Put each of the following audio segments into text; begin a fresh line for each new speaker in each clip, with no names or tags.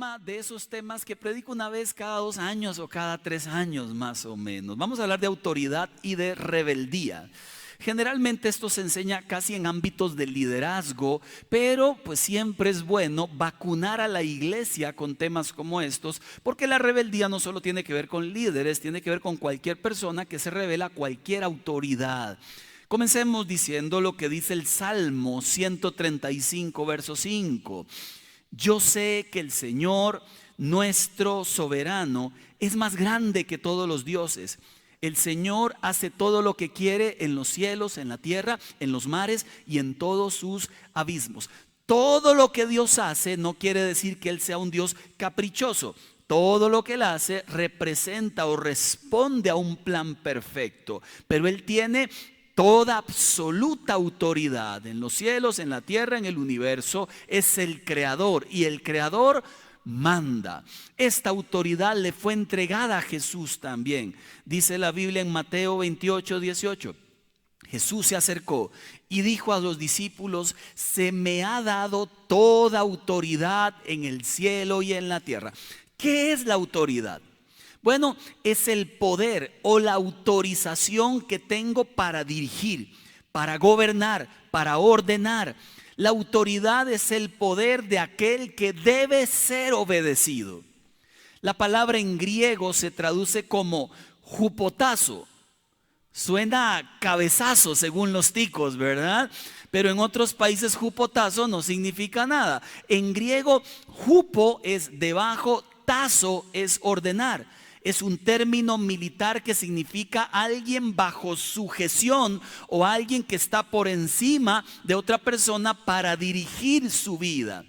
tema de esos temas que predico una vez cada 2 años o cada 3 años más o menos. Vamos a hablar de autoridad y de rebeldía. Generalmente esto se enseña casi en ámbitos de liderazgo, pero pues siempre es bueno vacunar a la iglesia con temas como estos, porque la rebeldía no solo tiene que ver con líderes, tiene que ver con cualquier persona que se revela a cualquier autoridad. Comencemos diciendo lo que dice el Salmo 135, verso 5. Yo sé que el Señor, nuestro soberano, es más grande que todos los dioses. El Señor hace todo lo que quiere en los cielos, en la tierra, en los mares y en todos sus abismos. Todo lo que Dios hace no quiere decir que Él sea un Dios caprichoso. Todo lo que Él hace representa o responde a un plan perfecto. Pero Él tiene toda absoluta autoridad en los cielos, en la tierra, en el universo. Es el creador y el creador manda. Esta autoridad le fue entregada a Jesús también. Dice la Biblia en Mateo 28, 18. Jesús se acercó y dijo a los discípulos: se me ha dado toda autoridad en el cielo y en la tierra. ¿Qué es la autoridad? Bueno, es el poder o la autorización que tengo para dirigir, para gobernar, para ordenar. La autoridad es el poder de aquel que debe ser obedecido. La palabra en griego se traduce como hupotazo. Suena a cabezazo según los ticos, ¿verdad? Pero en otros países hupotazo no significa nada. En griego, hupo es debajo, tazo es ordenar. Es un término militar que significa alguien bajo sujeción o alguien que está por encima de otra persona para dirigir su vida.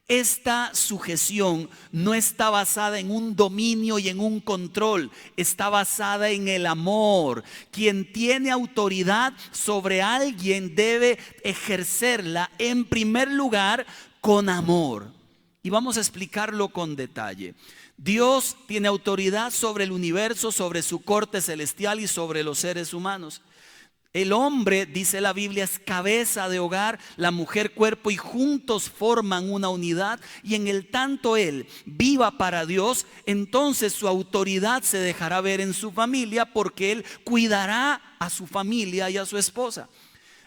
Esta sujeción no está basada en un dominio y en un control, está basada en el amor. Quien tiene autoridad sobre alguien debe ejercerla en primer lugar con amor. Y vamos a explicarlo con detalle. Dios tiene autoridad sobre el universo, sobre su corte celestial y sobre los seres humanos. El hombre, dice la Biblia, es cabeza de hogar, la mujer cuerpo, y juntos forman una unidad. Y en el tanto él viva para Dios, entonces su autoridad se dejará ver en su familia, porque él cuidará a su familia y a su esposa.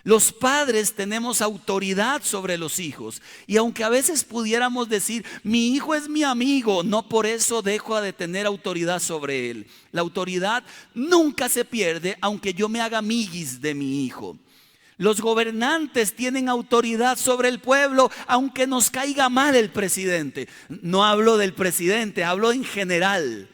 Los padres tenemos autoridad sobre los hijos, y aunque a veces pudiéramos decir: mi hijo es mi amigo, no por eso dejo de tener autoridad sobre él. La autoridad nunca se pierde, aunque yo me haga amiguis de mi hijo. Los gobernantes tienen autoridad sobre el pueblo, aunque nos caiga mal el presidente. No hablo del presidente, hablo en general.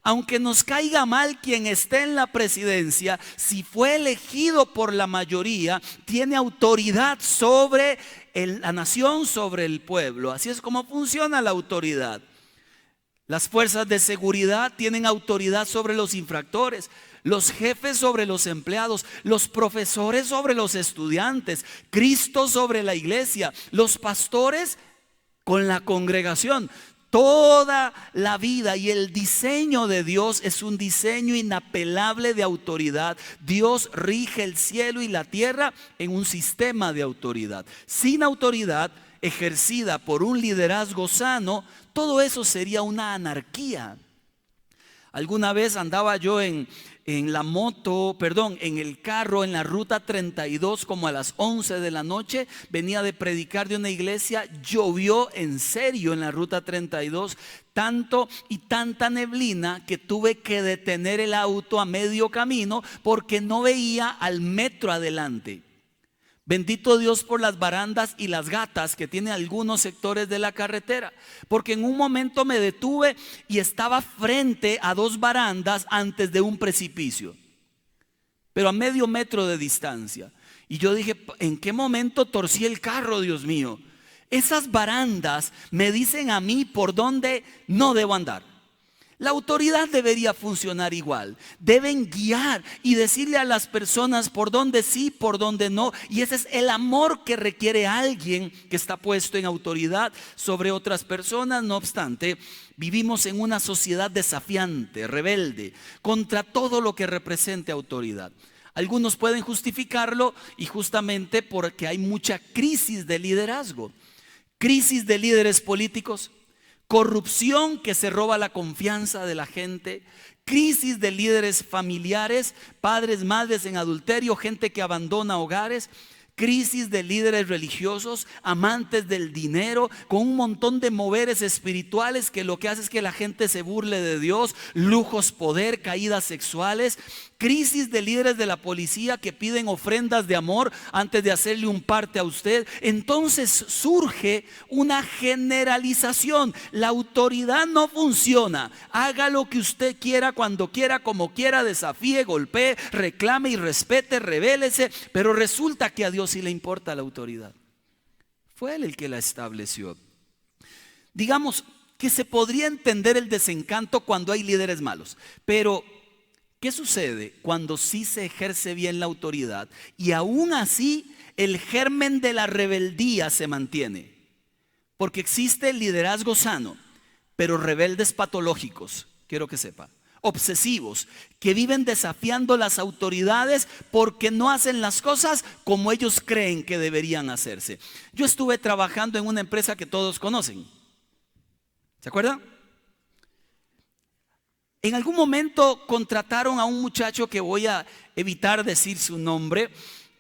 Aunque nos caiga mal quien esté en la presidencia, si fue elegido por la mayoría, tiene autoridad sobre la nación, sobre el pueblo. Así es como funciona la autoridad. Las fuerzas de seguridad tienen autoridad sobre los infractores, los jefes sobre los empleados, los profesores sobre los estudiantes, Cristo sobre la iglesia, los pastores con la congregación. Toda la vida y el diseño de Dios es un diseño inapelable de autoridad. Dios rige el cielo y la tierra en un sistema de autoridad. Sin autoridad ejercida por un liderazgo sano, todo eso sería una anarquía. Alguna vez andaba yo en el carro en la ruta 32 como a las 11 de la noche. Venía de predicar de una iglesia, llovió en serio en la ruta 32, tanto y tanta neblina que tuve que detener el auto a medio camino porque no veía al metro adelante. Bendito Dios por las barandas y las gatas que tiene algunos sectores de la carretera, porque en un momento me detuve y estaba frente a 2 barandas antes de un precipicio, pero a medio metro de distancia. Y yo dije: ¿en qué momento torcí el carro, Dios mío? Esas barandas me dicen a mí por dónde no debo andar. La autoridad debería funcionar igual. Deben guiar y decirle a las personas por dónde sí, por dónde no. Y ese es el amor que requiere alguien que está puesto en autoridad sobre otras personas. No obstante, vivimos en una sociedad desafiante, rebelde, contra todo lo que represente autoridad. Algunos pueden justificarlo, y justamente porque hay mucha crisis de liderazgo. Crisis de líderes políticos, corrupción que se roba la confianza de la gente, crisis de líderes familiares, padres, madres en adulterio, gente que abandona hogares, crisis de líderes religiosos, amantes del dinero, con un montón de moveres espirituales que lo que hace es que la gente se burle de Dios, lujos, poder, caídas sexuales, crisis de líderes de la policía que piden ofrendas de amor antes de hacerle un parte a usted. Entonces surge una generalización. La autoridad no funciona. Haga lo que usted quiera, cuando quiera, como quiera, desafíe, golpee, reclame y respete, rebélese, pero resulta que a Dios sí le importa la autoridad. Fue Él el que la estableció. Digamos que se podría entender el desencanto cuando hay líderes malos, pero ¿qué sucede cuando sí se ejerce bien la autoridad y aún así el germen de la rebeldía se mantiene? Porque existe el liderazgo sano, pero rebeldes patológicos, quiero que sepa, obsesivos, que viven desafiando las autoridades porque no hacen las cosas como ellos creen que deberían hacerse. Yo estuve trabajando en una empresa que todos conocen. ¿Se acuerdan? En algún momento contrataron a un muchacho que voy a evitar decir su nombre,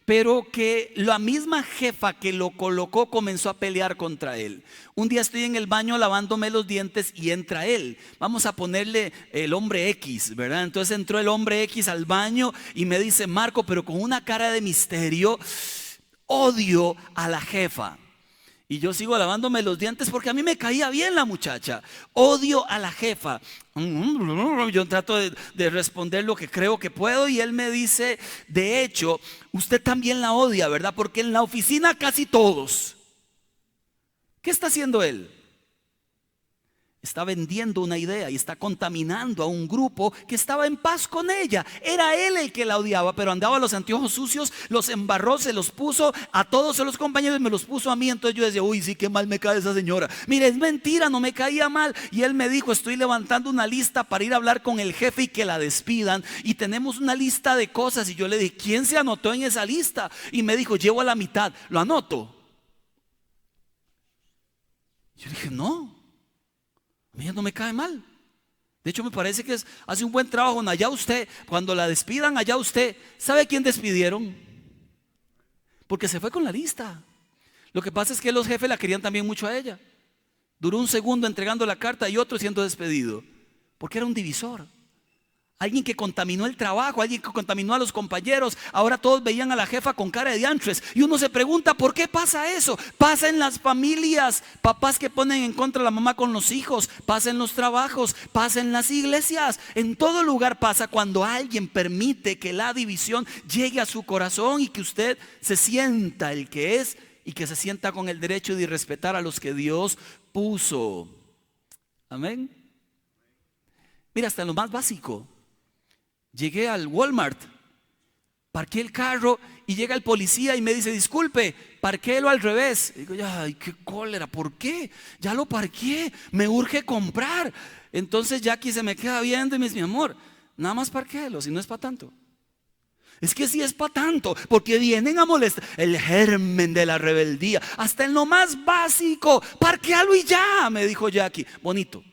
pero que la misma jefa que lo colocó comenzó a pelear contra él. Un día estoy en el baño lavándome los dientes y entra él. Vamos a ponerle el hombre X, ¿verdad? Entonces entró el hombre X al baño y me dice: Marco, pero con una cara de misterio, odio a la jefa. Y yo sigo lavándome los dientes porque a mí me caía bien la muchacha. Odio a la jefa. Yo trato de responder lo que creo que puedo y él me dice: de hecho, usted también la odia, ¿verdad? Porque en la oficina casi todos. ¿Qué está haciendo él? Está vendiendo una idea y está contaminando a un grupo que estaba en paz con ella. Era él el que la odiaba, pero andaba los anteojos sucios, los embarró, se los puso a todos los compañeros, me los puso a mí. Entonces yo decía: uy, sí, qué mal me cae esa señora. Mire, es mentira, no me caía mal. Y él me dijo: estoy levantando una lista para ir a hablar con el jefe y que la despidan. Y tenemos una lista de cosas. Y yo le dije: ¿quién se anotó en esa lista? Y me dijo: llevo a la mitad, ¿lo anoto? Yo dije: no. A mí no me cae mal. De hecho me parece que hace un buen trabajo. Allá usted, cuando la despidan, allá usted. ¿Sabe quién despidieron? Porque se fue con la lista. Lo que pasa es que los jefes la querían también mucho a ella. Duró un segundo entregando la carta y otro siendo despedido. Porque era un divisor. Alguien que contaminó el trabajo, alguien que contaminó a los compañeros. Ahora todos veían a la jefa con cara de diantres. Y uno se pregunta: ¿por qué pasa eso? Pasa en las familias. Papás que ponen en contra a la mamá con los hijos. Pasa en los trabajos. Pasa en las iglesias. En todo lugar pasa cuando alguien permite que la división llegue a su corazón y que usted se sienta el que es y que se sienta con el derecho de irrespetar a los que Dios puso. Amén. Mira, hasta en lo más básico. Llegué al Walmart, parqué el carro y llega el policía y me dice: disculpe, parquélo al revés. Y digo: ay, qué cólera, ¿por qué? Ya lo parqué, me urge comprar. Entonces Jackie se me queda viendo y me dice: mi amor, nada más parquélo, si no es para tanto. Es que sí es para tanto, porque vienen a molestar. El germen de la rebeldía, hasta en lo más básico. Parquéalo y ya, me dijo Jackie. Bonito.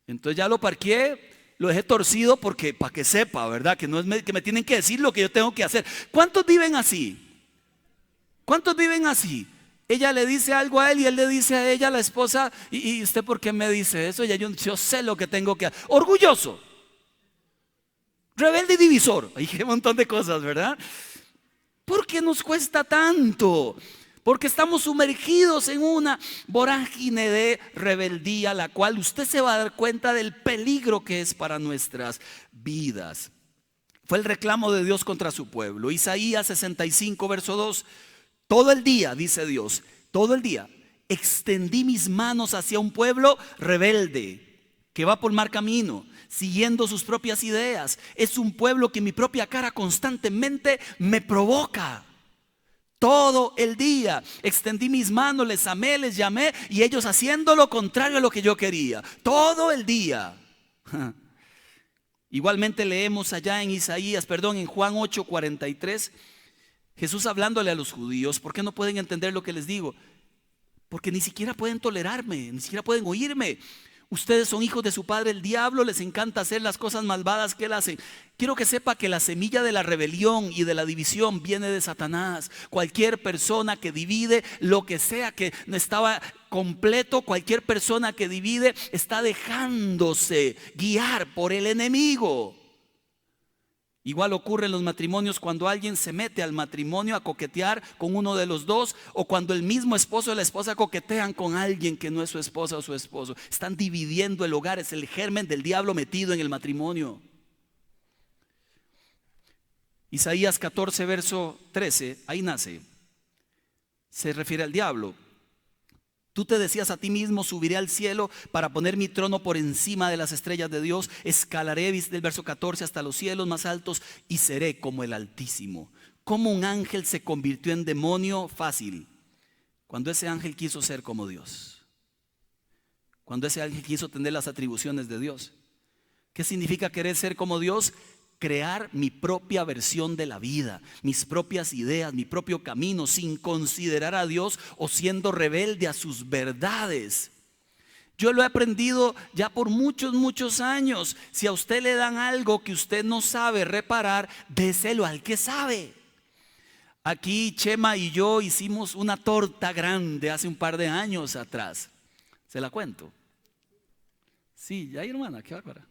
Entonces ya lo parqué, lo dejé torcido porque para que sepa, ¿verdad? Que no es que me tienen que decir lo que yo tengo que hacer. ¿Cuántos viven así? ¿Cuántos viven así? Ella le dice algo a él y él le dice a ella, la esposa: ¿y usted por qué me dice eso? Ya yo sé lo que tengo que hacer. Orgulloso, rebelde y divisor. Hay un montón de cosas, ¿verdad? ¿Por qué nos cuesta tanto? Porque estamos sumergidos en una vorágine de rebeldía, la cual usted se va a dar cuenta del peligro que es para nuestras vidas. Fue el reclamo de Dios contra su pueblo. Isaías 65, verso 2. Todo el día, dice Dios, todo el día extendí mis manos hacia un pueblo rebelde que va por mal camino, siguiendo sus propias ideas. Es un pueblo que mi propia cara constantemente me provoca. Todo el día extendí mis manos, les amé, les llamé, y ellos haciendo lo contrario a lo que yo quería. Todo el día. Igualmente leemos allá en en Juan 8:43, Jesús hablándole a los judíos. ¿Por qué no pueden entender lo que les digo? porque ni siquiera pueden tolerarme, ni siquiera pueden oírme. Ustedes son hijos de su padre el diablo, les encanta hacer las cosas malvadas que él hace. Quiero que sepa que la semilla de la rebelión y de la división viene de Satanás. Cualquier persona que divide, lo que sea que no estaba completo, cualquier persona que divide está dejándose guiar por el enemigo. Igual ocurre en los matrimonios cuando alguien se mete al matrimonio a coquetear con uno de los dos, o cuando el mismo esposo y la esposa coquetean con alguien que no es su esposa o su esposo. Están dividiendo el hogar, es el germen del diablo metido en el matrimonio. Isaías 14, verso 13, ahí nace. Se refiere al diablo. Tú te decías a ti mismo, subiré al cielo para poner mi trono por encima de las estrellas de Dios. Escalaré del verso 14 hasta los cielos más altos y seré como el Altísimo. ¿Cómo un ángel se convirtió en demonio? Fácil. Cuando ese ángel quiso ser como Dios. Cuando ese ángel quiso tener las atribuciones de Dios. ¿Qué significa querer ser como Dios? Crear mi propia versión de la vida, mis propias ideas, mi propio camino, sin considerar a Dios o siendo rebelde a sus verdades. Yo lo he aprendido ya por muchos años. Si a usted le dan algo que usted no sabe reparar, déselo al que sabe. Aquí Chema y yo hicimos una torta grande hace un par de años atrás. ¿Se la cuento? Sí, ya hermana, qué bárbara.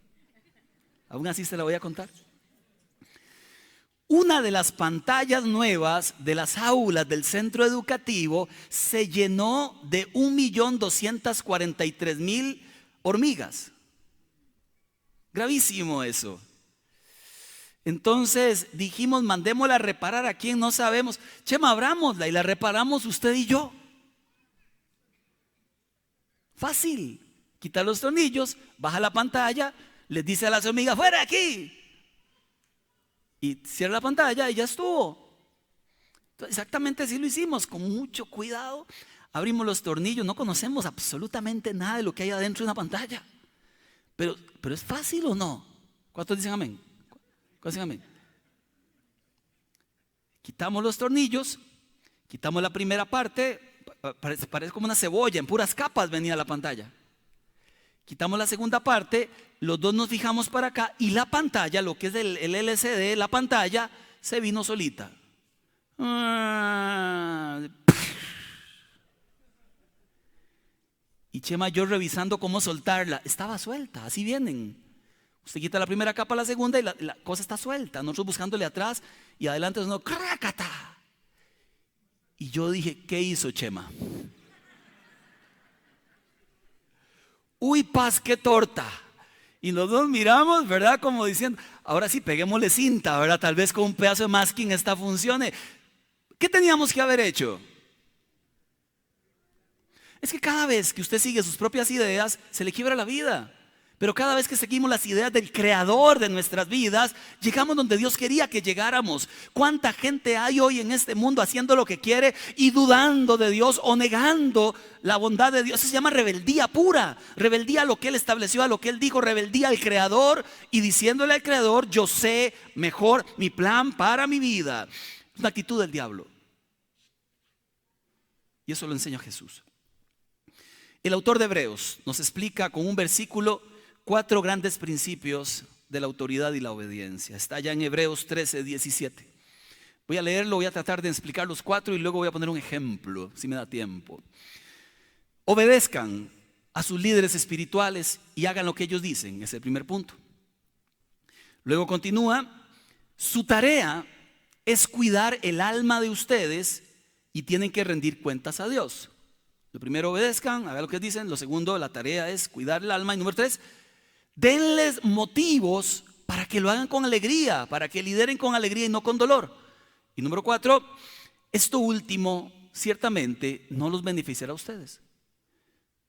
Aún así se la voy a contar. Una de las pantallas nuevas de las aulas del centro educativo se llenó de 1.243.000 hormigas. Gravísimo eso. Entonces dijimos, mandémosla a reparar a quien no sabemos. Chema, abrámosla y la reparamos usted y yo. Fácil. Quita los tornillos, baja la pantalla, les dice a las hormigas, ¡fuera de aquí! Y cierra la pantalla y ya estuvo. Entonces, exactamente así lo hicimos, con mucho cuidado. Abrimos los tornillos, no conocemos absolutamente nada de lo que hay adentro de una pantalla. Pero ¿es fácil o no? ¿Cuántos dicen amén? ¿Cuántos dicen amén? Quitamos los tornillos, quitamos la primera parte, parece como una cebolla, en puras capas venía la pantalla. Quitamos la segunda parte, los dos nos fijamos para acá y la pantalla, lo que es el LCD, la pantalla se vino solita. Y Chema, yo revisando cómo soltarla, estaba suelta, así vienen. Usted quita la primera capa, la segunda y la cosa está suelta. Nosotros buscándole atrás y adelante sonó ¡crácata! Y yo dije, ¿qué hizo Chema? Uy, paz, qué torta. Y los dos miramos, ¿verdad? Como diciendo, ahora sí, peguémosle cinta, ¿verdad? Tal vez con un pedazo de masking esta funcione. ¿Qué teníamos que haber hecho? Es que cada vez que usted sigue sus propias ideas, se le quiebra la vida. Pero cada vez que seguimos las ideas del creador de nuestras vidas, llegamos donde Dios quería que llegáramos. ¿Cuánta gente hay hoy en este mundo haciendo lo que quiere y dudando de Dios o negando la bondad de Dios? Eso se llama rebeldía pura. Rebeldía a lo que Él estableció, a lo que Él dijo. Rebeldía al creador y diciéndole al creador, yo sé mejor mi plan para mi vida. Es una actitud del diablo. Y eso lo enseña Jesús. El autor de Hebreos nos explica con un versículo 4 grandes principios de la autoridad y la obediencia. Está allá en Hebreos 13, 17. Voy a leerlo, voy a tratar de explicar los 4 y luego voy a poner un ejemplo, si me da tiempo. Obedezcan a sus líderes espirituales y hagan lo que ellos dicen, es el primer punto. Luego continúa, su tarea es cuidar el alma de ustedes y tienen que rendir cuentas a Dios. Lo primero, obedezcan, hagan lo que dicen. Lo segundo, la tarea es cuidar el alma. Y número 3, denles motivos para que lo hagan con alegría, para que lideren con alegría y no con dolor. Y número 4, esto último ciertamente no los beneficiará a ustedes.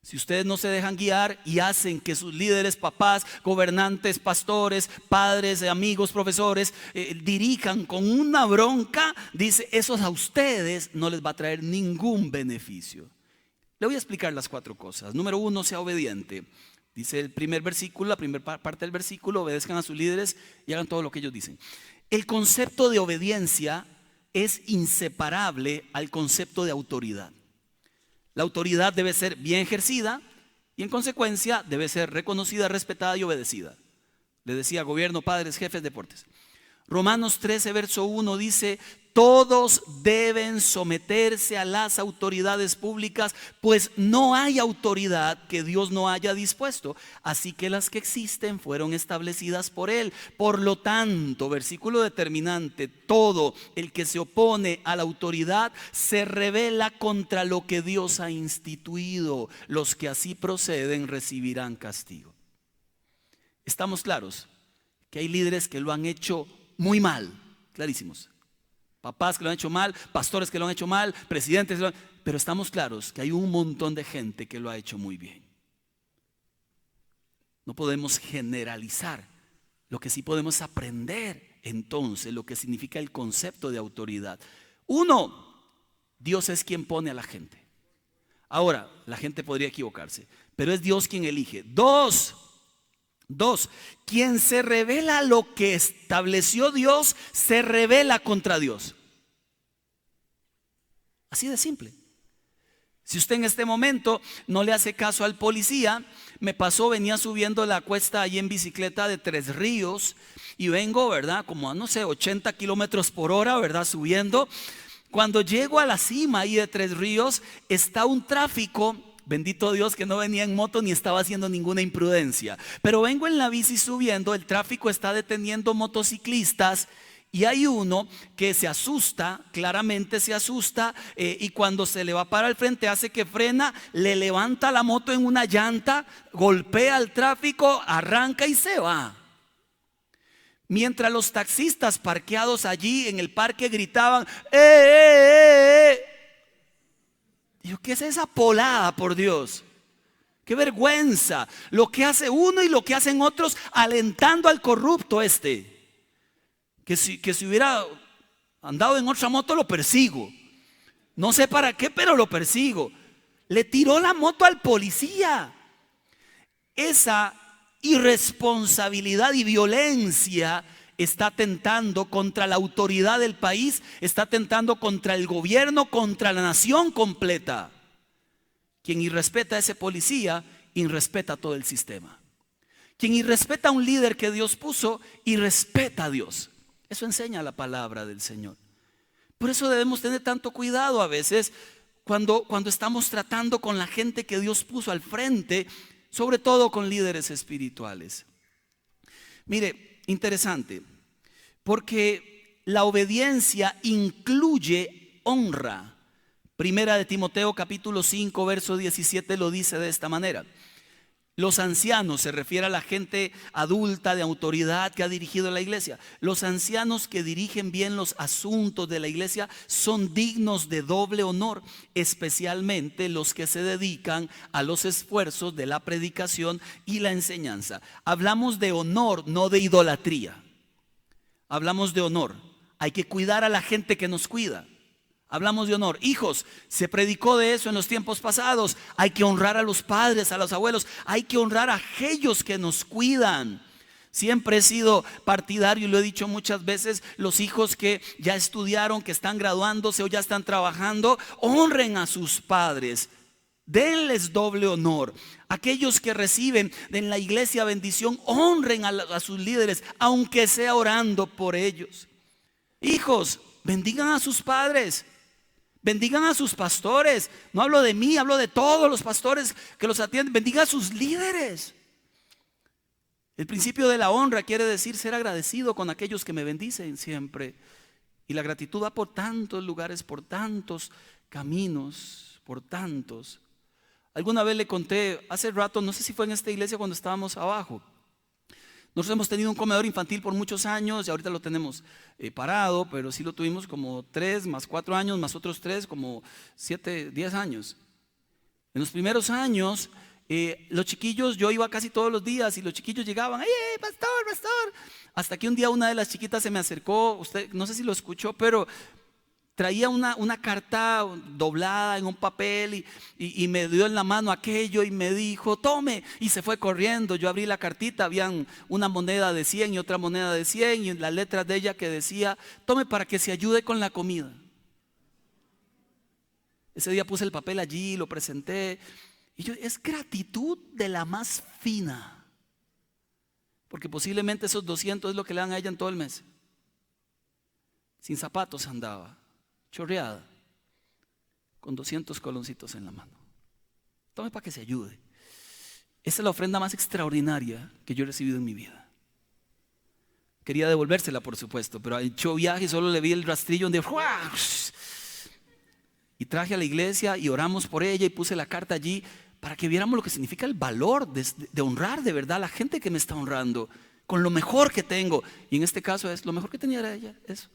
Si ustedes no se dejan guiar y hacen que sus líderes, papás, gobernantes, pastores, padres, amigos, profesores dirijan con una bronca, dice, eso a ustedes no les va a traer ningún beneficio. Le voy a explicar las 4 cosas. Número 1, sea obediente. Dice el primer versículo, la primera parte del versículo, obedezcan a sus líderes y hagan todo lo que ellos dicen. El concepto de obediencia es inseparable al concepto de autoridad. La autoridad debe ser bien ejercida y en consecuencia debe ser reconocida, respetada y obedecida. Le decía gobierno, padres, jefes, deportes. Romanos 13, verso 1 dice: todos deben someterse a las autoridades públicas, pues no hay autoridad que Dios no haya dispuesto, así que las que existen fueron establecidas por Él. Por lo tanto, versículo determinante, todo el que se opone a la autoridad se rebela contra lo que Dios ha instituido. Los que así proceden recibirán castigo. Estamos claros que hay líderes que lo han hecho muy mal, clarísimos. Papás que lo han hecho mal, pastores que lo han hecho mal, presidentes que lo han... Pero estamos claros que hay un montón de gente que lo ha hecho muy bien. No podemos generalizar. Lo que sí podemos aprender entonces lo que significa el concepto de autoridad. Uno, Dios es quien pone a la gente. Ahora, la gente podría equivocarse, pero es Dios quien elige. Dos, quien se revela a lo que estableció Dios, se revela contra Dios. Así de simple. Si usted en este momento no le hace caso al policía, me pasó, venía subiendo la cuesta ahí en bicicleta de Tres Ríos y vengo, ¿verdad? Como a, no sé, 80 kilómetros por hora, ¿verdad? Subiendo. Cuando llego a la cima ahí de Tres Ríos, está un tráfico. Bendito Dios que no venía en moto ni estaba haciendo ninguna imprudencia. Pero vengo en la bici subiendo, el tráfico está deteniendo motociclistas y hay uno que se asusta, claramente se asusta, y cuando se le va para el frente hace que frena, le levanta la moto en una llanta, golpea al tráfico, arranca y se va. Mientras los taxistas parqueados allí en el parque gritaban: ¡eh! Digo, ¿qué es esa polada, por Dios? ¡Qué vergüenza! Lo que hace uno y lo que hacen otros alentando al corrupto este. Que si hubiera andado en otra moto lo persigo. No sé para qué, pero lo persigo. Le tiró la moto al policía. Esa irresponsabilidad y violencia está atentando contra la autoridad del país, está atentando contra el gobierno, contra la nación completa. Quien irrespeta a ese policía, irrespeta todo el sistema. Quien irrespeta a un líder que Dios puso, irrespeta a Dios. Eso enseña la palabra del Señor. Por eso debemos tener tanto cuidado a veces cuando estamos tratando con la gente que Dios puso al frente, sobre todo con líderes espirituales. Mire, interesante, porque la obediencia incluye honra. Primera de Timoteo capítulo 5 verso 17 lo dice de esta manera: los ancianos, se refiere a la gente adulta de autoridad que ha dirigido la iglesia, los ancianos que dirigen bien los asuntos de la iglesia son dignos de doble honor, especialmente los que se dedican a los esfuerzos de la predicación y la enseñanza. Hablamos de honor, no de idolatría. Hablamos de honor. Hay que cuidar a la gente que nos cuida. Hablamos de honor. Hijos, se predicó de eso en los tiempos pasados. Hay que honrar a los padres, a los abuelos. Hay que honrar a aquellos que nos cuidan. Siempre he sido partidario, y lo he dicho muchas veces: los hijos que ya estudiaron, que están graduándose o ya están trabajando, honren a sus padres. Denles doble honor. Aquellos que reciben en la iglesia bendición, honren a sus líderes, aunque sea orando por ellos. Hijos, bendigan a sus padres. Bendigan a sus pastores. No hablo de mí, hablo de todos los pastores que los atienden. Bendigan a sus líderes. El principio de la honra quiere decir ser agradecido con aquellos que me bendicen siempre. Y la gratitud va por tantos lugares, por tantos caminos, por tantos. Alguna vez le conté, hace rato, no sé si fue en esta iglesia cuando estábamos abajo. Nosotros hemos tenido un comedor infantil por muchos años y ahorita lo tenemos parado, pero sí lo tuvimos como 3 más 4 años, más otros 3, como 7, 10 años. En los primeros años, los chiquillos, yo iba casi todos los días y los chiquillos llegaban: ¡ay, pastor, pastor! Hasta que un día una de las chiquitas se me acercó, usted no sé si lo escuchó, pero traía una carta doblada en un papel y me dio en la mano aquello y me dijo: tome, y se fue corriendo. Yo abrí la cartita, habían una moneda de 100 y otra moneda de 100 y las letras de ella que decía: tome para que se ayude con la comida. Ese día puse el papel allí, lo presenté. Y yo, es gratitud de la más fina. Porque posiblemente esos 200 es lo que le dan a ella en todo el mes. Sin zapatos andaba, chorreada, con 200 coloncitos en la mano. Tome para que se ayude. Esa es la ofrenda más extraordinaria que yo he recibido en mi vida. Quería devolvérsela, por supuesto, pero echó viaje y solo le vi el rastrillo donde... Y traje a la iglesia y oramos por ella y puse la carta allí para que viéramos lo que significa el valor de honrar de verdad a la gente que me está honrando con lo mejor que tengo. Y en este caso es lo mejor que tenía era ella, eso.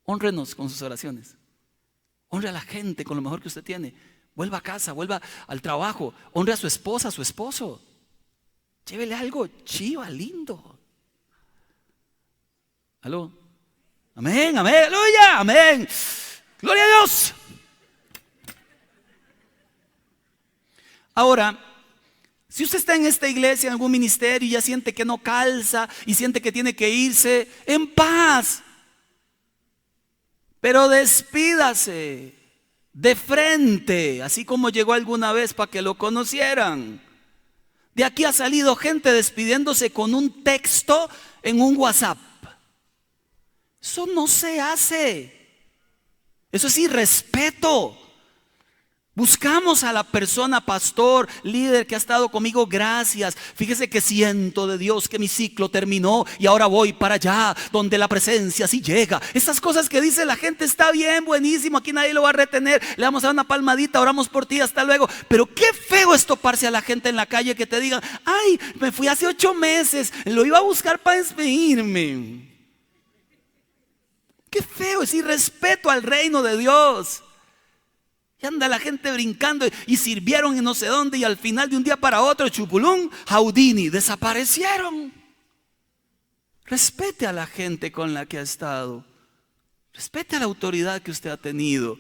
Hónrenos con sus oraciones. Honre a la gente con lo mejor que usted tiene. Vuelva a casa, vuelva al trabajo. Honre a su esposa, a su esposo. Llévele algo chiva, lindo. ¿Aló? Amén, amén, aleluya, amén. Gloria a Dios. Ahora, si usted está en esta iglesia, en algún ministerio y ya siente que no calza y siente que tiene que irse, en paz. Pero despídase de frente, así como llegó alguna vez para que lo conocieran. De aquí ha salido gente despidiéndose con un texto en un WhatsApp. Eso no se hace. Eso es irrespeto. Buscamos a la persona, pastor, líder que ha estado conmigo, gracias. Fíjese que siento de Dios que mi ciclo terminó y ahora voy para allá, donde la presencia sí llega. Estas cosas que dice la gente está bien, buenísimo, aquí nadie lo va a retener. Le vamos a dar una palmadita, oramos por ti, hasta luego. Pero qué feo es toparse a la gente en la calle que te digan, ay, me fui hace 8 meses, lo iba a buscar para despedirme. Qué feo, es irrespeto al reino de Dios. Y anda la gente brincando y sirvieron en no sé dónde y al final de un día para otro, chupulún, Houdini, desaparecieron. Respete a la gente con la que ha estado. Respete a la autoridad que usted ha tenido.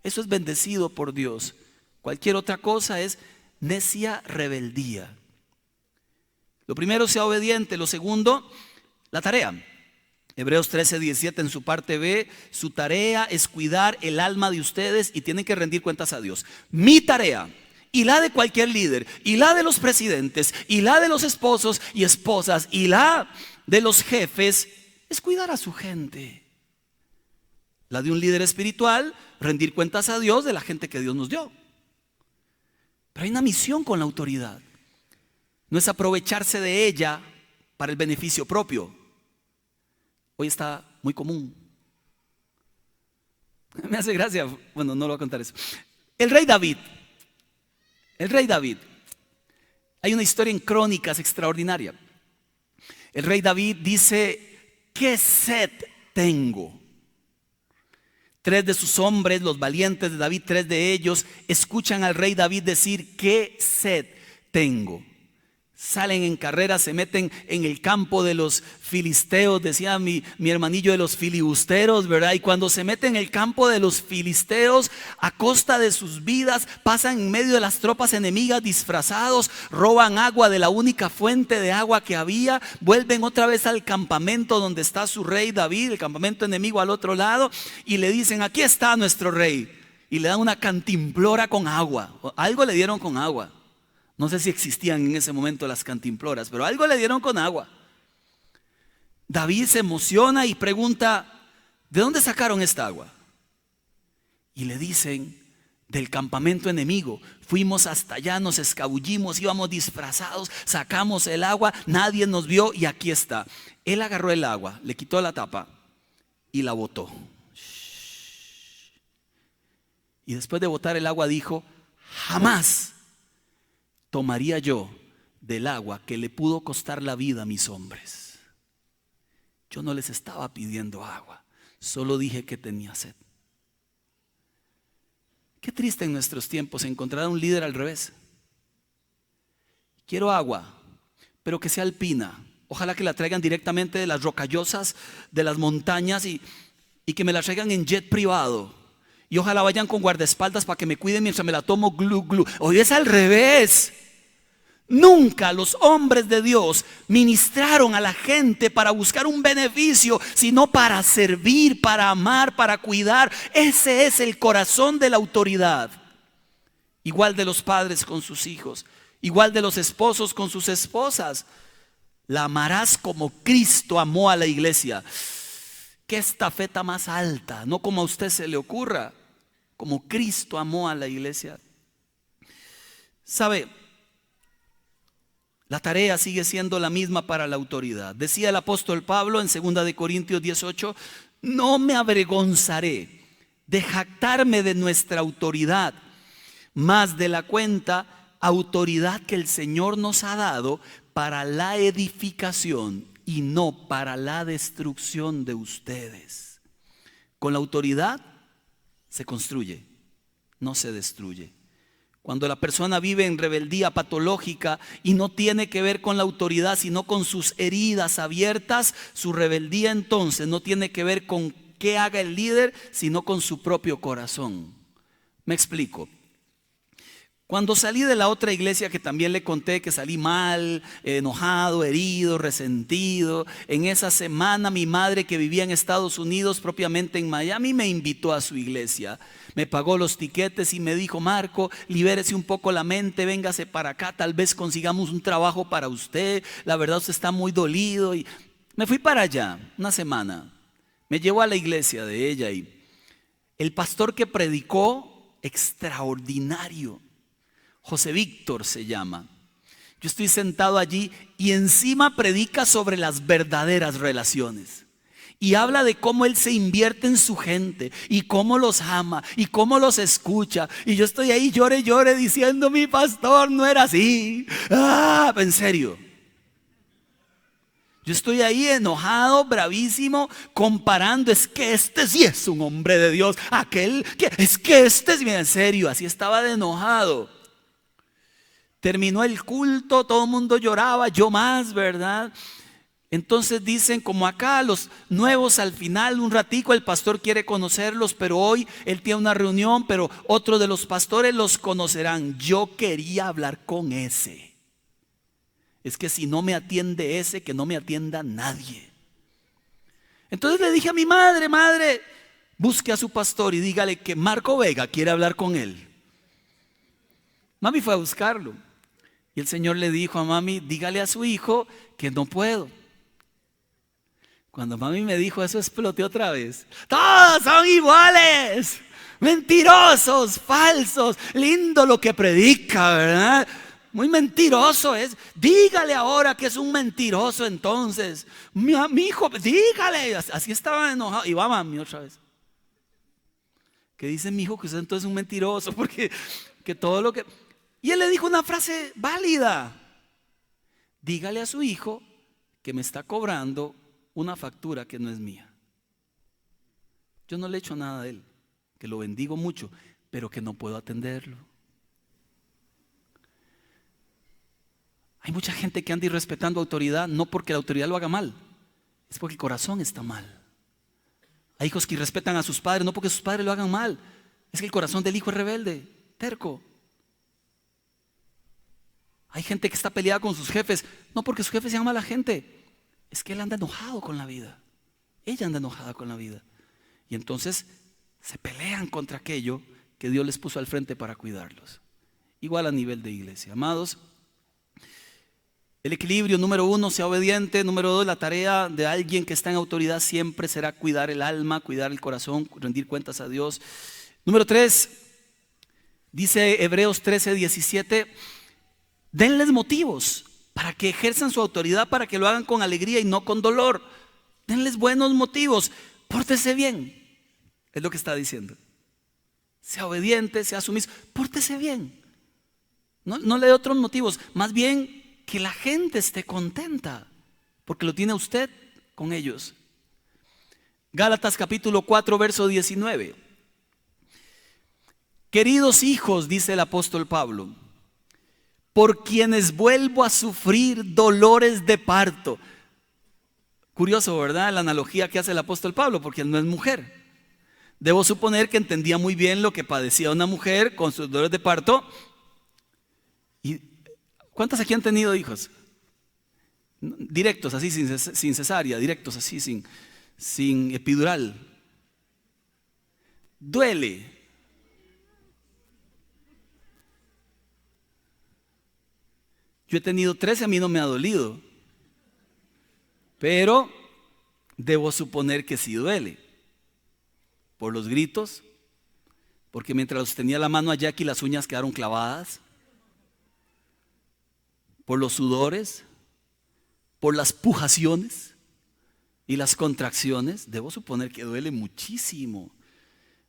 Eso es bendecido por Dios. Cualquier otra cosa es necia rebeldía. Lo primero, sea obediente. Lo segundo, la tarea. Hebreos 13:17 en su parte B, su tarea es cuidar el alma de ustedes y tienen que rendir cuentas a Dios. Mi tarea y la de cualquier líder y la de los presidentes y la de los esposos y esposas y la de los jefes es cuidar a su gente. La de un líder espiritual, rendir cuentas a Dios de la gente que Dios nos dio. Pero hay una misión con la autoridad. No es aprovecharse de ella para el beneficio propio. Hoy está muy común. Me hace gracia, bueno, no lo voy a contar eso. El rey David. Hay una historia en Crónicas extraordinaria. El rey David dice, ¿qué sed tengo? 3 de sus hombres, los valientes de David, 3 de ellos, escuchan al rey David decir, ¿qué sed tengo? Salen en carrera, se meten en el campo de los filisteos, decía mi hermanillo, de los filibusteros, ¿verdad? Y cuando se meten en el campo de los filisteos, a costa de sus vidas, pasan en medio de las tropas enemigas disfrazados, roban agua de la única fuente de agua que había, vuelven otra vez al campamento donde está su rey David, el campamento enemigo al otro lado, y le dicen, aquí está nuestro rey. Y le dan una cantimplora con agua, algo le dieron con agua. No sé si existían en ese momento las cantimploras, pero algo le dieron con agua. David se emociona y pregunta, ¿de dónde sacaron esta agua? Y le dicen, del campamento enemigo. Fuimos hasta allá, nos escabullimos, íbamos disfrazados, sacamos el agua, nadie nos vio y aquí está. Él agarró el agua, le quitó la tapa y la botó. Y después de botar el agua dijo, jamás tomaría yo del agua que le pudo costar la vida a mis hombres. Yo no les estaba pidiendo agua, solo dije que tenía sed. Qué triste en nuestros tiempos encontrar a un líder al revés. Quiero agua, pero que sea alpina. Ojalá que la traigan directamente de las rocallosas de las montañas y que me la traigan en jet privado. Y ojalá vayan con guardaespaldas para que me cuiden mientras me la tomo glu glu. Hoy es al revés. Nunca los hombres de Dios ministraron a la gente para buscar un beneficio, sino para servir, para amar, para cuidar. Ese es el corazón de la autoridad. Igual de los padres con sus hijos, igual de los esposos con sus esposas. La amarás como Cristo amó a la iglesia. Qué estafeta más alta, no como a usted se le ocurra, como Cristo amó a la iglesia. ¿Sabe? La tarea sigue siendo la misma para la autoridad. Decía el apóstol Pablo en 2 de Corintios 18, no me avergonzaré de jactarme de nuestra autoridad, más de la cuenta, autoridad que el Señor nos ha dado para la edificación y no para la destrucción de ustedes. Con la autoridad se construye, no se destruye. Cuando la persona vive en rebeldía patológica y no tiene que ver con la autoridad, sino con sus heridas abiertas, su rebeldía entonces no tiene que ver con qué haga el líder, sino con su propio corazón. Me explico. Cuando salí de la otra iglesia que también le conté que salí mal, enojado, herido, resentido, en esa semana mi madre que vivía en Estados Unidos, propiamente en Miami, me invitó a su iglesia. Me pagó los tiquetes y me dijo, Marco, libérese un poco la mente, véngase para acá, tal vez consigamos un trabajo para usted. La verdad usted está muy dolido. Y me fui para allá una semana. Me llevó a la iglesia de ella y el pastor que predicó, extraordinario. José Víctor se llama. Yo estoy sentado allí y encima predica sobre las verdaderas relaciones. Y habla de cómo él se invierte en su gente y cómo los ama y cómo los escucha. Y yo estoy ahí llore diciendo, mi pastor no era así. En serio. Yo estoy ahí enojado, bravísimo, comparando. Es que este sí es un hombre de Dios. Aquel que es que este es, en serio, así estaba de enojado. Terminó el culto, todo el mundo lloraba, yo más, ¿verdad? Entonces dicen, como acá los nuevos al final, un ratico el pastor quiere conocerlos, pero hoy él tiene una reunión, pero otro de los pastores los conocerán. Yo quería hablar con ese. Es que si no me atiende ese, que no me atienda nadie. Entonces le dije a mi madre, busque a su pastor y dígale que Marco Vega quiere hablar con él. Mami fue a buscarlo. Y el Señor le dijo a mami, dígale a su hijo que no puedo. Cuando mami me dijo eso, exploté otra vez. Todos son iguales, mentirosos, falsos. Lindo lo que predica, ¿verdad? Muy mentiroso es. Dígale ahora que es un mentiroso entonces. Mi hijo, dígale. Así estaba enojado. Y va mami otra vez. Que dice mi hijo que usted entonces es un mentiroso porque que todo lo que... Y él le dijo una frase válida. Dígale a su hijo que me está cobrando una factura que no es mía. Yo no le he hecho nada a él, que lo bendigo mucho, pero que no puedo atenderlo. Hay mucha gente que anda irrespetando autoridad, no porque la autoridad lo haga mal, es porque el corazón está mal. Hay hijos que irrespetan a sus padres, no porque sus padres lo hagan mal, es que el corazón del hijo es rebelde, terco. Hay gente que está peleada con sus jefes, no porque sus jefes sean mala gente, es que él anda enojado con la vida, ella anda enojada con la vida. Y entonces se pelean contra aquello que Dios les puso al frente para cuidarlos. Igual a nivel de iglesia. Amados, el equilibrio, número 1, sea obediente. Número 2, la tarea de alguien que está en autoridad siempre será cuidar el alma, cuidar el corazón, rendir cuentas a Dios. Número 3, dice Hebreos 13:17, denles motivos para que ejerzan su autoridad, para que lo hagan con alegría y no con dolor. Denles buenos motivos, pórtese bien, es lo que está diciendo. Sea obediente, sea sumiso, pórtese bien. No le dé otros motivos, más bien que la gente esté contenta, porque lo tiene usted con ellos. Gálatas capítulo 4, verso 19. Queridos hijos, dice el apóstol Pablo, por quienes vuelvo a sufrir dolores de parto. Curioso, ¿verdad? La analogía que hace el apóstol Pablo, porque él no es mujer. Debo suponer que entendía muy bien lo que padecía una mujer con sus dolores de parto. Y ¿Cuántas aquí han tenido hijos? Directos, así sin cesárea, directos, así sin epidural. Duele. Yo he tenido 13, a mí no me ha dolido. Pero debo suponer que sí duele. Por los gritos, porque mientras tenía la mano a Jackie las uñas quedaron clavadas. Por los sudores, por las pujaciones y las contracciones, debo suponer que duele muchísimo.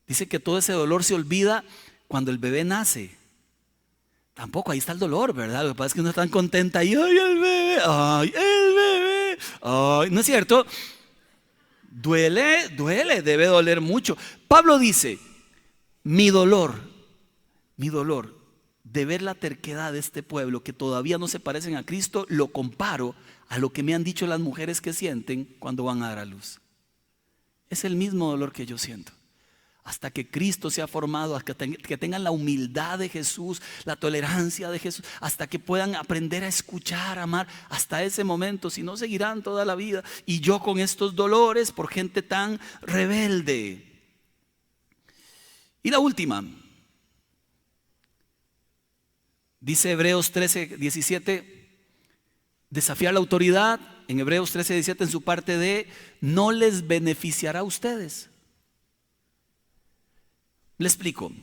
Dice que todo ese dolor se olvida cuando el bebé nace. Tampoco, ahí está el dolor, ¿verdad? Lo que pasa es que uno está tan contenta y ¡ay, el bebé! ¡Ay, el bebé! ¡Ay! ¿No es cierto? Duele, debe doler mucho. Pablo dice, mi dolor de ver la terquedad de este pueblo que todavía no se parecen a Cristo, lo comparo a lo que me han dicho las mujeres que sienten cuando van a dar a luz. Es el mismo dolor que yo siento. Hasta que Cristo se ha formado, hasta que tengan la humildad de Jesús, la tolerancia de Jesús, hasta que puedan aprender a escuchar, a amar, hasta ese momento, si no seguirán toda la vida. Y yo con estos dolores por gente tan rebelde. Y la última, dice Hebreos 13:17, desafiar la autoridad. En Hebreos 13:17 en su parte de, no les beneficiará a ustedes. Le explico.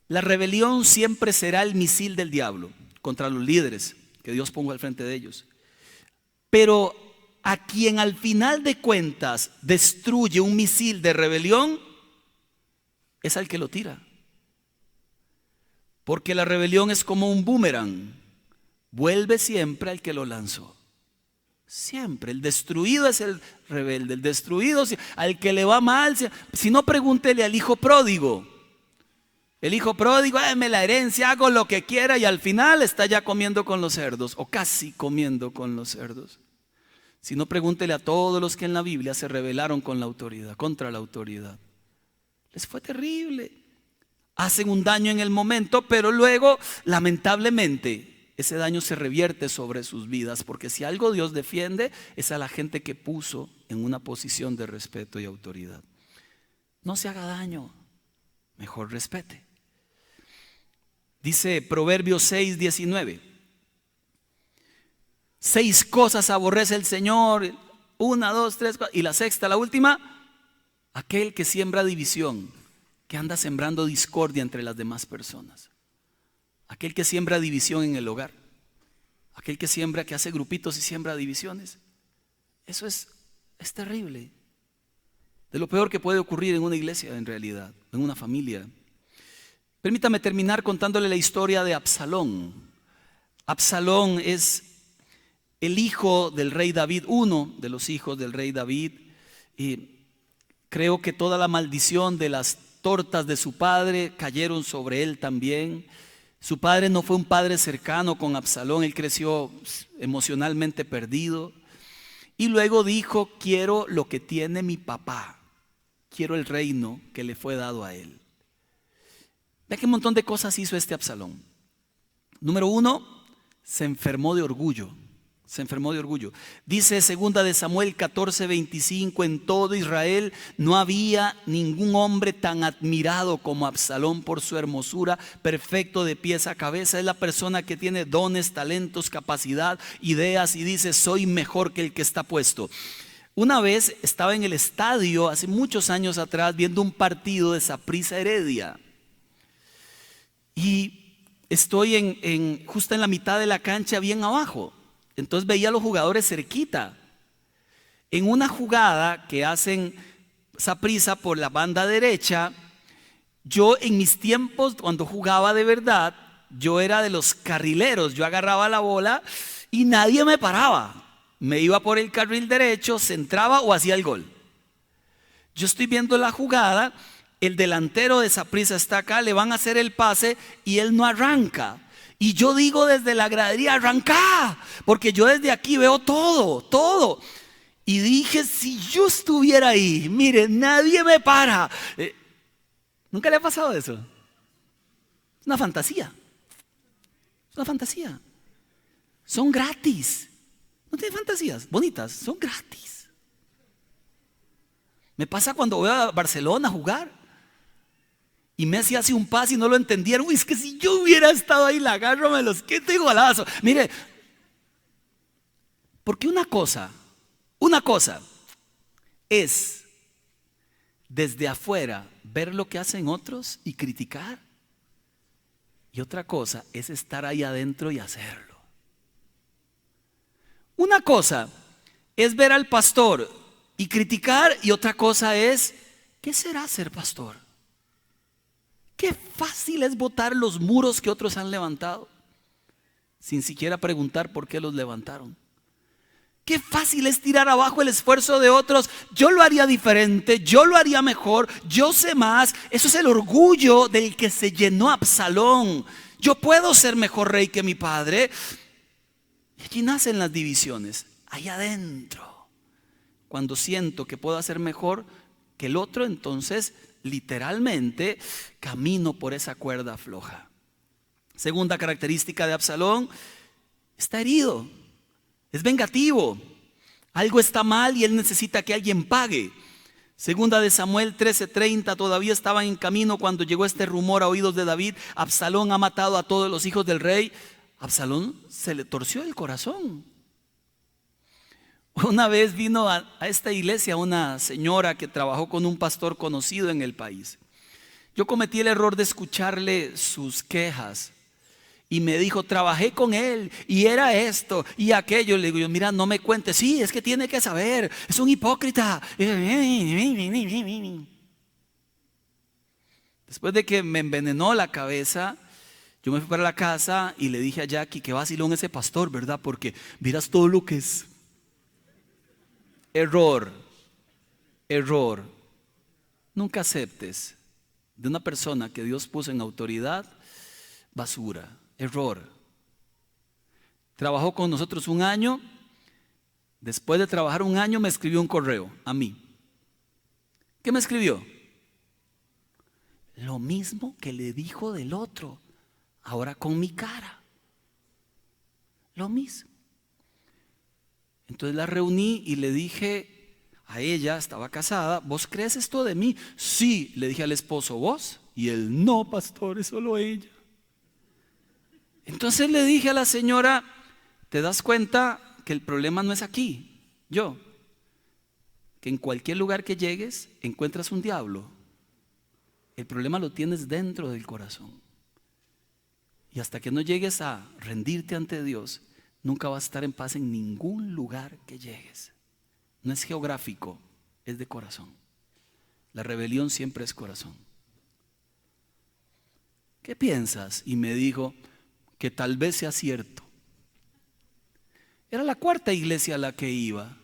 La rebelión siempre será el misil del diablo contra los líderes que Dios ponga al frente de ellos. Pero a quien al final de cuentas destruye un misil de rebelión es al que lo tira. Porque la rebelión es como un boomerang, vuelve siempre al que lo lanzó. Siempre, el destruido es el rebelde, el destruido, al que le va mal, si no, pregúntele al hijo pródigo. El hijo pródigo, dame la herencia, hago lo que quiera, y al final está ya comiendo con los cerdos, o casi comiendo con los cerdos. Si no, pregúntele a todos los que en la Biblia se rebelaron con la autoridad, contra la autoridad. Les fue terrible. Hacen un daño en el momento, pero luego, lamentablemente, ese daño se revierte sobre sus vidas, porque si algo Dios defiende es a la gente que puso en una posición de respeto y autoridad. No se haga daño, mejor respete. Dice Proverbios 6:19, 6 cosas aborrece el Señor, 1, 2, 3, 4, y la sexta, la última, aquel que siembra división, que anda sembrando discordia entre las demás personas. Aquel que siembra división en el hogar, aquel que siembra, que hace grupitos y siembra divisiones. Eso es terrible. De lo peor que puede ocurrir en una iglesia, en realidad, en una familia. Permítame terminar contándole la historia de Absalón. Absalón es el hijo del rey David, uno de los hijos del rey David. Y creo que toda la maldición de las tortas de su padre cayeron sobre él también. Su padre no fue un padre cercano con Absalón, él creció emocionalmente perdido. Y luego dijo, quiero lo que tiene mi papá, quiero el reino que le fue dado a él. Vea qué montón de cosas hizo este Absalón. Número 1, se enfermó de orgullo. Se enfermó de orgullo. Dice 2 de Samuel 14:25, en todo Israel no había ningún hombre tan admirado como Absalón por su hermosura, perfecto de pies a cabeza. Es la persona que tiene dones, talentos, capacidad, ideas y dice, soy mejor que el que está puesto. Una vez estaba en el estadio, hace muchos años atrás, viendo un partido de Saprissa Heredia. Y estoy justo en la mitad de la cancha, bien abajo. Entonces veía a los jugadores cerquita. En una jugada que hacen Saprissa por la banda derecha, yo en mis tiempos, cuando jugaba de verdad, yo era de los carrileros. Yo agarraba la bola y nadie me paraba. Me iba por el carril derecho, centraba o hacía el gol. Yo estoy viendo la jugada, el delantero de Saprissa está acá, le van a hacer el pase y él no arranca. Y yo digo desde la gradería, arranca, porque yo desde aquí veo todo. Y dije, si yo estuviera ahí, mire, nadie me para. ¿Nunca le ha pasado eso? Es una fantasía. Es una fantasía. son gratis. No tienen fantasías bonitas, son gratis. Me pasa cuando voy a Barcelona a jugar y Messi hace un pase y no lo entendieron. Uy, es que si yo hubiera estado ahí, la agarro, me los quito y golazo. Mire, porque una cosa es desde afuera ver lo que hacen otros y criticar. Y otra cosa es estar ahí adentro y hacerlo. Una cosa es ver al pastor y criticar, y otra cosa es, ¿qué será ser pastor? Qué fácil es botar los muros que otros han levantado, sin siquiera preguntar por qué los levantaron. Qué fácil es tirar abajo el esfuerzo de otros. Yo lo haría diferente, yo lo haría mejor, yo sé más. Eso es el orgullo del que se llenó Absalón. Yo puedo ser mejor rey que mi padre. Y allí nacen las divisiones, allá adentro. Cuando siento que puedo hacer mejor que el otro, entonces literalmente camino por esa cuerda floja. Segunda característica de Absalón: está herido, es vengativo. Algo está mal y él necesita que alguien pague. Segunda de Samuel 13:30, todavía estaban en camino cuando llegó este rumor a oídos de David: Absalón ha matado a todos los hijos del rey. Absalón se le torció el corazón. Una vez vino a esta iglesia una señora que trabajó con un pastor conocido en el país. Yo cometí el error de escucharle sus quejas y me dijo: trabajé con él y era esto y aquello. Le digo yo: mira, no me cuentes. Sí, es que tiene que saber, es un hipócrita. Después de que me envenenó la cabeza, yo me fui para la casa y le dije a Jackie: qué vacilón ese pastor, ¿verdad? Porque miras todo lo que es. Error. Nunca aceptes de una persona que Dios puso en autoridad basura. Error. Trabajó con nosotros un año. Después de trabajar un año me escribió un correo a mí. ¿Qué me escribió? Lo mismo que le dijo del otro, ahora con mi cara. Lo mismo. Entonces la reuní y le dije a ella, estaba casada: ¿vos crees esto de mí? Sí, le dije al esposo: ¿vos? Y él: no, pastor, es solo ella. Entonces le dije a la señora: ¿te das cuenta que el problema no es aquí? Que en cualquier lugar que llegues encuentras un diablo. El problema lo tienes dentro del corazón. Y hasta que no llegues a rendirte ante Dios, nunca vas a estar en paz en ningún lugar que llegues. No es geográfico, es de corazón. La rebelión siempre es corazón. ¿Qué piensas? Y me dijo que tal vez sea cierto. Era la cuarta iglesia a la que iba.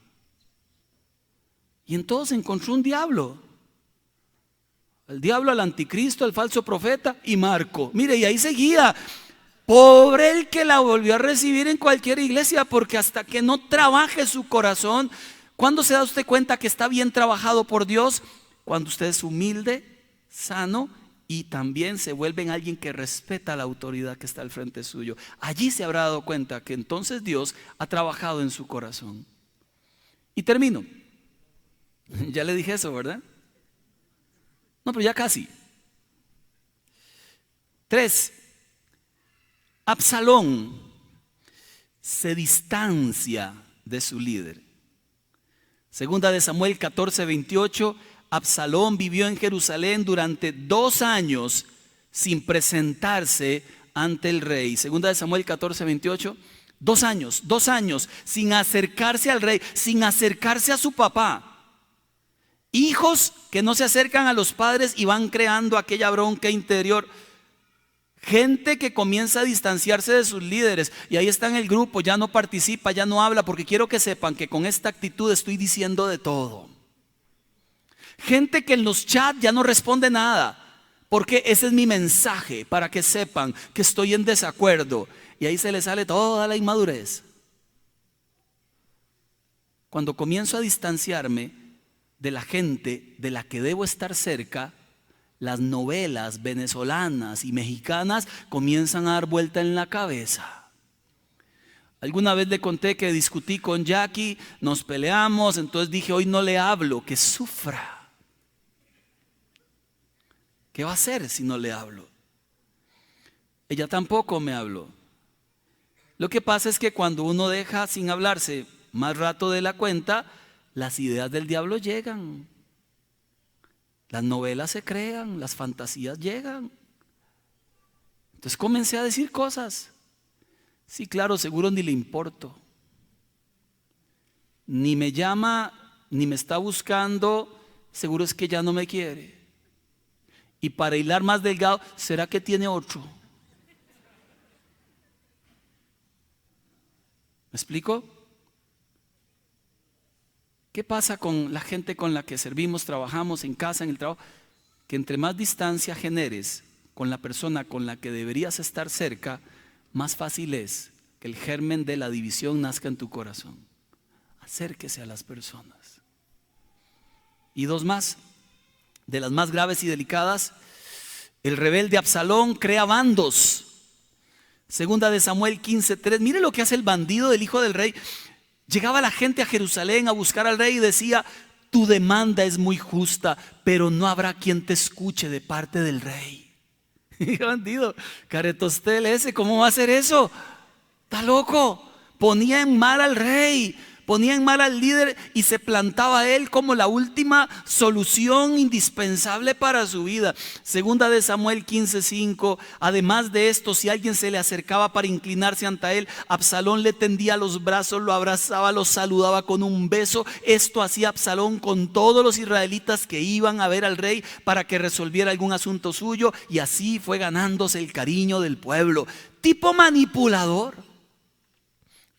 Y entonces encontró un diablo. El diablo, al anticristo, al falso profeta y Marco. Mire, y ahí seguía. Pobre el que la volvió a recibir en cualquier iglesia, porque hasta que no trabaje su corazón. ¿Cuándo se da usted cuenta que está bien trabajado por Dios? Cuando usted es humilde, sano y también se vuelve en alguien que respeta la autoridad que está al frente suyo. Allí se habrá dado cuenta que entonces Dios ha trabajado en su corazón. Y termino. Ya le dije eso, ¿verdad? No, pero ya casi. 3. Absalón se distancia de su líder. Segunda de Samuel 14:28. Absalón vivió en Jerusalén durante 2 años sin presentarse ante el rey. Segunda de Samuel 14:28. 2 años sin acercarse al rey, sin acercarse a su papá. Hijos que no se acercan a los padres y van creando aquella bronca interior. Gente que comienza a distanciarse de sus líderes y ahí está en el grupo, ya no participa, ya no habla, porque quiero que sepan que con esta actitud estoy diciendo de todo. Gente que en los chats ya no responde nada, porque ese es mi mensaje, para que sepan que estoy en desacuerdo. Y ahí se le sale toda la inmadurez. Cuando comienzo a distanciarme de la gente de la que debo estar cerca, las novelas venezolanas y mexicanas comienzan a dar vuelta en la cabeza. Alguna vez le conté que discutí con Jackie, nos peleamos, entonces dije, hoy no le hablo, que sufra. ¿Qué va a hacer si no le hablo? Ella tampoco me habló. Lo que pasa es que cuando uno deja sin hablarse más rato de la cuenta, las ideas del diablo llegan. Las novelas se crean, las fantasías llegan. Entonces comencé a decir cosas. Sí, claro, seguro ni le importo. Ni me llama, ni me está buscando, seguro es que ya no me quiere. Y para hilar más delgado, ¿será que tiene otro? ¿Me explico? ¿Qué pasa con la gente con la que servimos, trabajamos en casa, en el trabajo? Que entre más distancia generes con la persona con la que deberías estar cerca, más fácil es que el germen de la división nazca en tu corazón. Acérquese a las personas. Y dos más, de las más graves y delicadas, el rebelde Absalón crea bandos. Segunda de Samuel 15:3. Mire lo que hace el bandido del hijo del rey. Llegaba la gente a Jerusalén a buscar al rey y decía: tu demanda es muy justa, pero no habrá quien te escuche de parte del rey. ¡Qué bandido! Caretostel ese, ¿cómo va a hacer eso? Está loco. Ponía en mal al rey, ponía en mal al líder y se plantaba a él como la última solución indispensable para su vida. Segunda de Samuel 15:5. Además de esto, si alguien se le acercaba para inclinarse ante él, Absalón le tendía los brazos, lo abrazaba, lo saludaba con un beso. Esto hacía Absalón con todos los israelitas que iban a ver al rey para que resolviera algún asunto suyo, y así fue ganándose el cariño del pueblo. Tipo manipulador.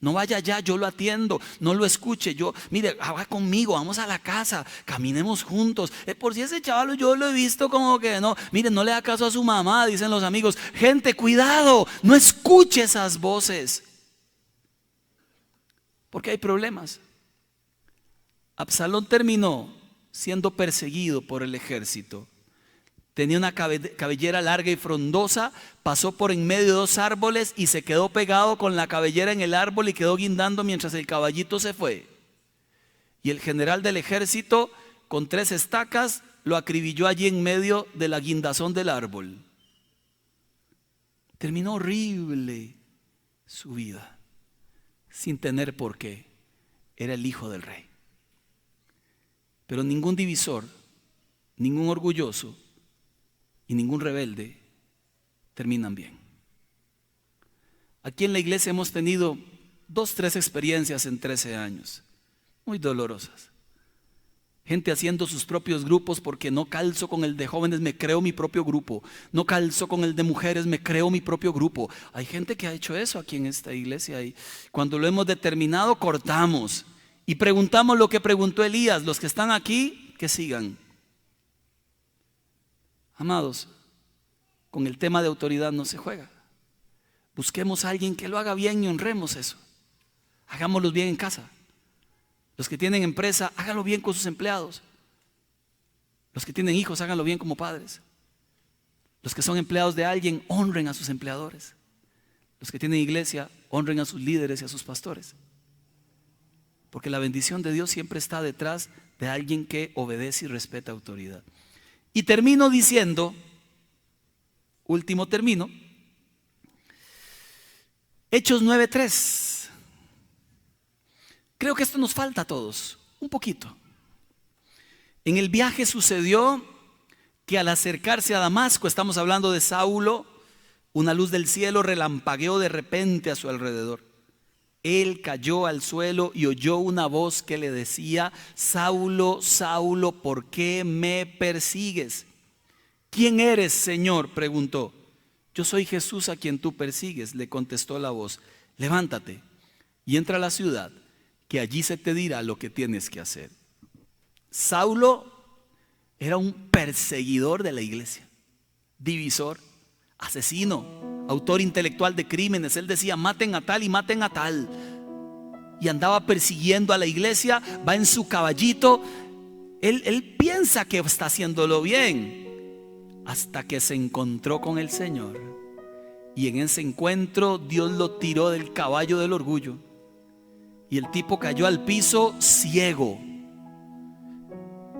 No vaya allá, yo lo atiendo, no lo escuche, mire, haga conmigo, vamos a la casa, caminemos juntos. Por si ese chaval yo lo he visto como que no, mire, no le da caso a su mamá, dicen los amigos. Gente, cuidado, no escuche esas voces, porque hay problemas. Absalón terminó siendo perseguido por el ejército. Tenía una cabellera larga y frondosa, pasó por en medio de dos árboles y se quedó pegado con la cabellera en el árbol y quedó guindando mientras el caballito se fue. Y el general del ejército, con 3 estacas, lo acribilló allí en medio de la guindazón del árbol. Terminó horrible su vida, sin tener por qué. Era el hijo del rey. Pero ningún divisor, ningún orgulloso y ningún rebelde terminan bien. Aquí en la iglesia hemos tenido 2-3 experiencias en 13 años, muy dolorosas. Gente haciendo sus propios grupos porque no calzo con el de jóvenes, me creo mi propio grupo. No calzo con el de mujeres, me creo mi propio grupo. Hay gente que ha hecho eso aquí en esta iglesia y cuando lo hemos determinado cortamos y preguntamos lo que preguntó Elías. Los que están aquí, que sigan. Amados, con el tema de autoridad no se juega. Busquemos a alguien que lo haga bien y honremos eso. Hagámoslo bien en casa. Los que tienen empresa, háganlo bien con sus empleados. Los que tienen hijos, háganlo bien como padres. Los que son empleados de alguien, honren a sus empleadores. Los que tienen iglesia, honren a sus líderes y a sus pastores. Porque la bendición de Dios siempre está detrás de alguien que obedece y respeta autoridad. Y termino diciendo, último término, Hechos 9:3. Creo que esto nos falta a todos, un poquito. En el viaje sucedió que al acercarse a Damasco, estamos hablando de Saulo, una luz del cielo relampagueó de repente a su alrededor. Él cayó al suelo y oyó una voz que le decía: Saulo, Saulo, ¿por qué me persigues? ¿Quién eres, Señor?, preguntó. Yo soy Jesús a quien tú persigues, le contestó la voz. Levántate y entra a la ciudad, que allí se te dirá lo que tienes que hacer. Saulo era un perseguidor de la iglesia, divisor, asesino, autor intelectual de crímenes. Él decía: maten a tal y maten a tal. Y andaba persiguiendo a la iglesia, va en su caballito. Él piensa que está haciéndolo bien, hasta que se encontró con el Señor Y en ese encuentro Dios lo tiró del caballo del orgullo y el tipo cayó al piso ciego.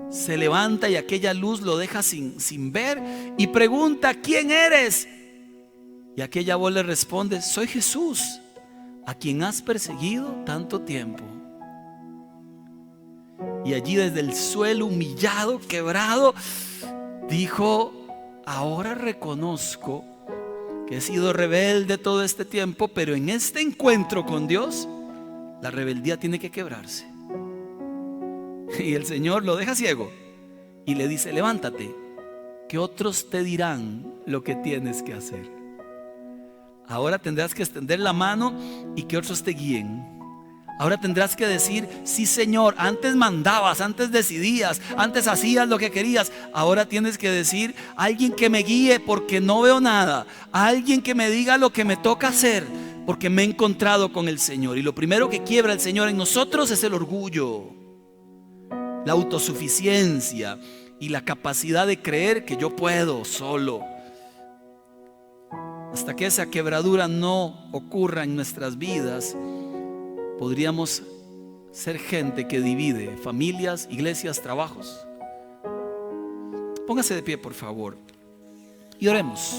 Se levanta y aquella luz lo deja sin ver y pregunta: ¿quién eres? Y aquella voz le responde: soy Jesús, a quien has perseguido tanto tiempo. Y allí, desde el suelo, humillado, quebrado, dijo: ahora reconozco que he sido rebelde todo este tiempo, pero en este encuentro con Dios la rebeldía tiene que quebrarse. Y el Señor lo deja ciego y le dice: levántate, que otros te dirán lo que tienes que hacer. Ahora tendrás que extender la mano y que otros te guíen. Ahora tendrás que decir: sí, Señor, antes mandabas, antes decidías, antes hacías lo que querías. Ahora tienes que decir: alguien que me guíe porque no veo nada, alguien que me diga lo que me toca hacer porque me he encontrado con el Señor. Y lo primero que quiebra el Señor en nosotros es el orgullo, la autosuficiencia y la capacidad de creer que yo puedo solo. Hasta que esa quebradura no ocurra en nuestras vidas, podríamos ser gente que divide familias, iglesias, trabajos. Póngase de pie, por favor, y oremos.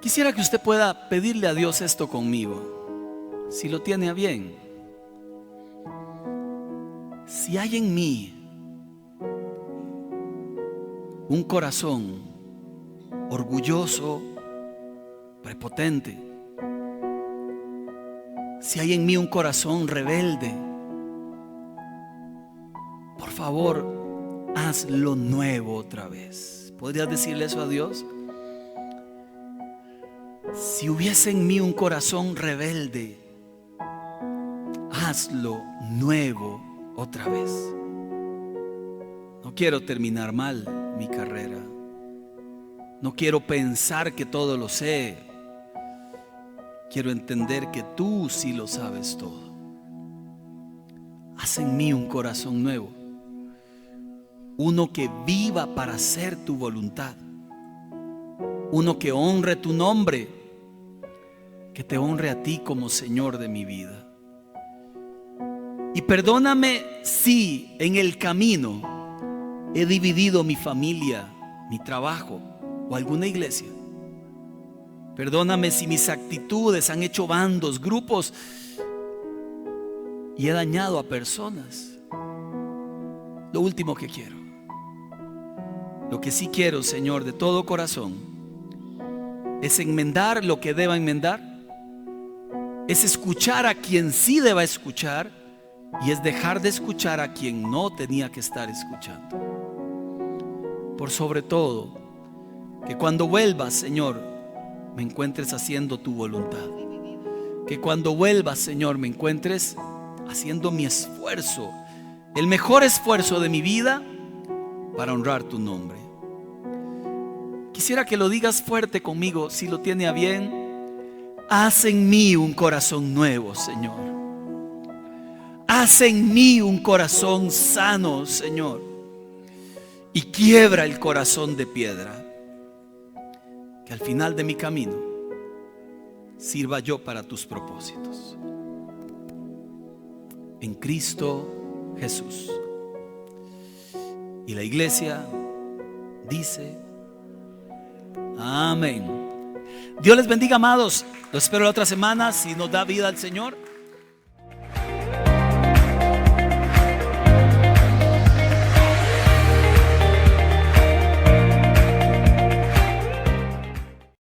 Quisiera que usted pueda pedirle a Dios esto conmigo, si lo tiene a bien. Si hay en mí un corazón orgulloso, prepotente, si hay en mí un corazón rebelde, por favor, hazlo nuevo otra vez. ¿Podrías decirle eso a Dios? Si hubiese en mí un corazón rebelde, hazlo nuevo otra vez. No quiero terminar mal mi carrera. No quiero pensar que todo lo sé. Quiero entender que tú sí lo sabes todo. Haz en mí un corazón nuevo, uno que viva para hacer tu voluntad, uno que honre tu nombre, que te honre a ti como Señor de mi vida. Y perdóname si en el camino he dividido mi familia, mi trabajo o alguna iglesia. Perdóname si mis actitudes han hecho bandos, grupos y he dañado a personas. Lo último que quiero, lo que sí quiero, Señor, de todo corazón, es enmendar lo que deba enmendar, es escuchar a quien sí deba escuchar y es dejar de escuchar a quien no tenía que estar escuchando. Por sobre todo, que cuando vuelvas, Señor, me encuentres haciendo tu voluntad. Que cuando vuelvas, Señor, me encuentres haciendo mi esfuerzo, el mejor esfuerzo de mi vida para honrar tu nombre. Quisiera que lo digas fuerte conmigo, si lo tiene a bien. Haz en mí un corazón nuevo, Señor. Haz en mí un corazón sano, Señor. Y quiebra el corazón de piedra. Que al final de mi camino sirva yo para tus propósitos. En Cristo Jesús. Y la iglesia dice: amén. Dios les bendiga, amados. Los espero la otra semana, si nos da vida el Señor.